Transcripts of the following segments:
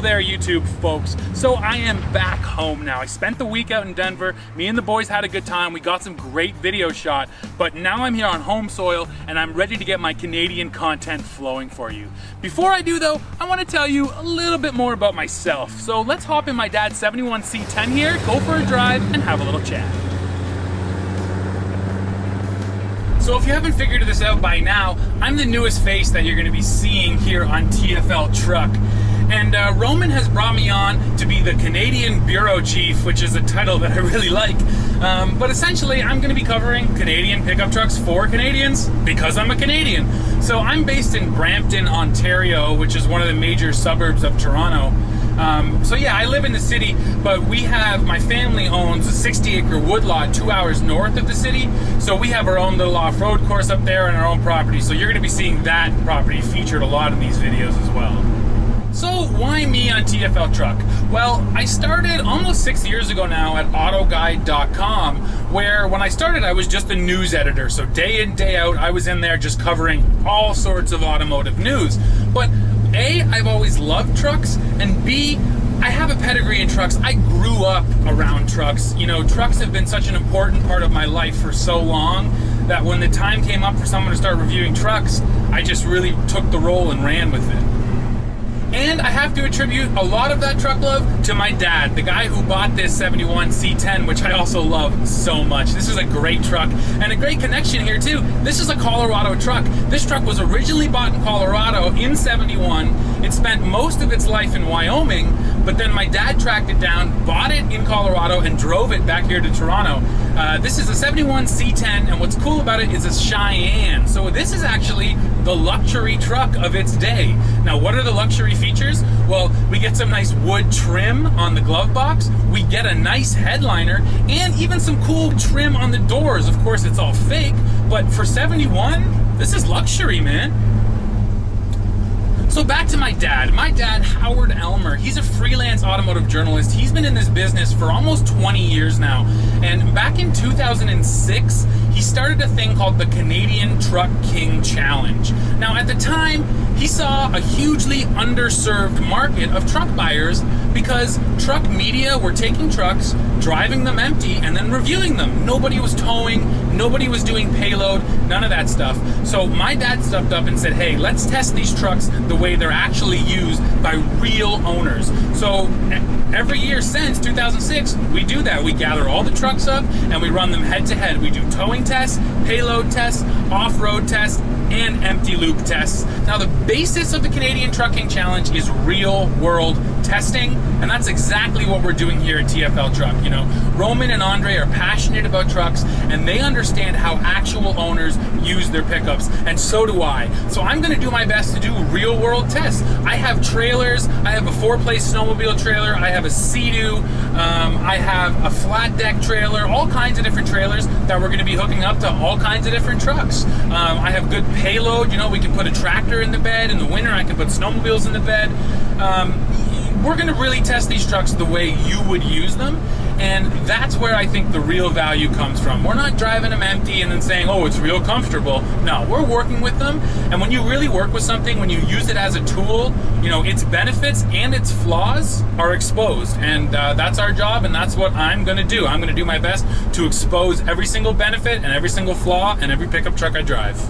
there, YouTube folks. So I am back home now. I spent the week out in Denver. Me and the boys had a good time. We got some great video shot, but now I'm here on home soil and I'm ready to get my Canadian content flowing for you. Before I do though, I want to tell you a little bit more about myself. So let's hop in my dad's 71 C10 here, go for a drive, and have a little chat. So if you haven't figured this out by now, I'm the newest face that you're going to be seeing here on TFLtruck. And Roman has brought me on to be the Canadian Bureau Chief, which is a title that I really like. But essentially, I'm going to be covering Canadian pickup trucks for Canadians because I'm a Canadian. So I'm based in Brampton, Ontario, which is one of the major suburbs of Toronto. So yeah, I live in the city, but my family owns a 60-acre woodlot 2 hours north of the city. So we have our own little off-road course up there and our own property. So you're going to be seeing that property featured a lot in these videos as well. So why me on TFLtruck? Well, I started almost 6 years ago now at autoguide.com, where when I started I was just a news editor. So day in, day out, I was in there just covering all sorts of automotive news. But A, I've always loved trucks, and B, I have a pedigree in trucks. I grew up around trucks. You know, trucks have been such an important part of my life for so long that when the time came up for someone to start reviewing trucks, I just really took the role and ran with it. And I have to attribute a lot of that truck love to my dad, the guy who bought this 71 C10, which I also love so much. This is a great truck and a great connection here too. This is a Colorado truck. This truck was originally bought in Colorado in 71. It spent most of its life in Wyoming, but then my dad tracked it down, bought it in Colorado, and drove it back here to Toronto. This is a 71 C10, and what's cool about it is it's Cheyenne. So this is actually the luxury truck of its day. Now, what are the luxury features? Well, we get some nice wood trim on the glove box, we get a nice headliner, and even some cool trim on the doors. Of course, it's all fake, but for 71, this is luxury, man. So back to my dad, Howard Elmer. He's a freelance automotive journalist. He's been in this business for almost 20 years now. And back in 2006, he started a thing called the Canadian Truck King Challenge. Now at the time, he saw a hugely underserved market of truck buyers because truck media were taking trucks, driving them empty, and then reviewing them. Nobody was towing, nobody was doing payload, none of that stuff. So my dad stepped up and said, hey, let's test these trucks the way they're actually used by real owners. So every year since 2006, we do that. We gather all the trucks up and we run them head to head. We do towing tests, payload tests, off-road tests, and empty loop tests. Now the basis of the Canadian Trucking Challenge is real world testing, and that's exactly what we're doing here at TFLtruck. You know, Roman and Andre are passionate about trucks and they understand how actual owners use their pickups, and so do I. So I'm going to do my best to do real world tests. I have trailers, I have a 4-place snowmobile trailer, I have a Sea-Doo, I have a flat deck trailer, all kinds of different trailers that we're going to be hooking up to all kinds of different trucks. I have good payload. You know, we can put a tractor in the bed. In the winter, I can put snowmobiles in the bed. We're going to really test these trucks the way you would use them, and that's where I think the real value comes from. We're not driving them empty and then saying, oh, it's real comfortable. No, we're working with them, and when you really work with something, when you use it as a tool, you know, its benefits and its flaws are exposed, and that's our job, and that's what I'm going to do. I'm going to do my best to expose every single benefit and every single flaw in every pickup truck I drive.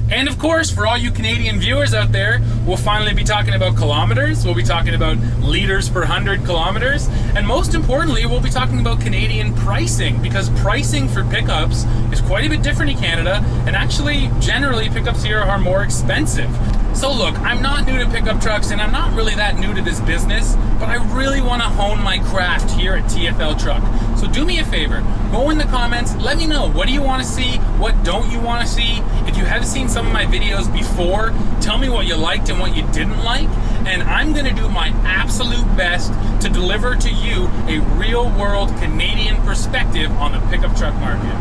And of course, for all you Canadian viewers out there, we'll finally be talking about kilometers, we'll be talking about liters per 100 kilometers, and most importantly, we'll be talking about Canadian pricing, because pricing for pickups is quite a bit different in Canada, and actually, generally, pickups here are more expensive. So look, I'm not new to pickup trucks, and I'm not really that new to this business, but I really want to hone my craft here at TFLtruck. So do me a favor, go in the comments, let me know, what do you want to see, what don't you want to see? If you have seen some of my videos before, tell me what you liked and what you didn't like, and I'm going to do my absolute best to deliver to you a real-world Canadian perspective on the pickup truck market.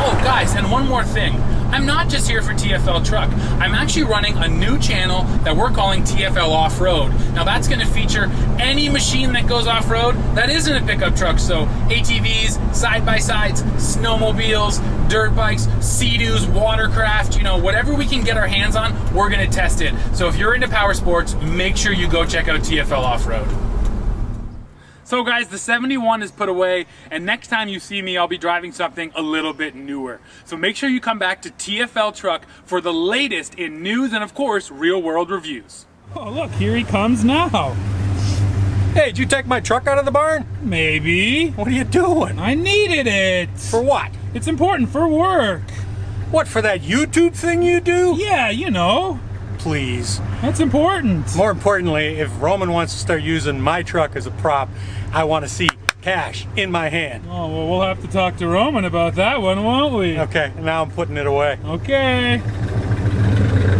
Oh, guys. guys, and one more thing. I'm not just here for TFL Truck. I'm actually running a new channel that we're calling TFL Off-Road. Now that's going to feature any machine that goes off-road that isn't a pickup truck. So ATVs, side-by-sides, snowmobiles, dirt bikes, Sea-Doos, watercraft, you know, whatever we can get our hands on, we're going to test it. So if you're into power sports, make sure you go check out TFL Off-Road. So guys, the 71 is put away, and next time you see me, I'll be driving something a little bit newer. So make sure you come back to TFL Truck for the latest in news and, of course, real-world reviews. Oh, look, here he comes now. Hey, did you take my truck out of the barn? Maybe. What are you doing? I needed it. For what? It's important for work. What, for that YouTube thing you do? Yeah, you know. Please. That's important. More importantly, if Roman wants to start using my truck as a prop, I want to see cash in my hand. Oh, well, we'll have to talk to Roman about that one, won't we? Okay, now I'm putting it away. Okay.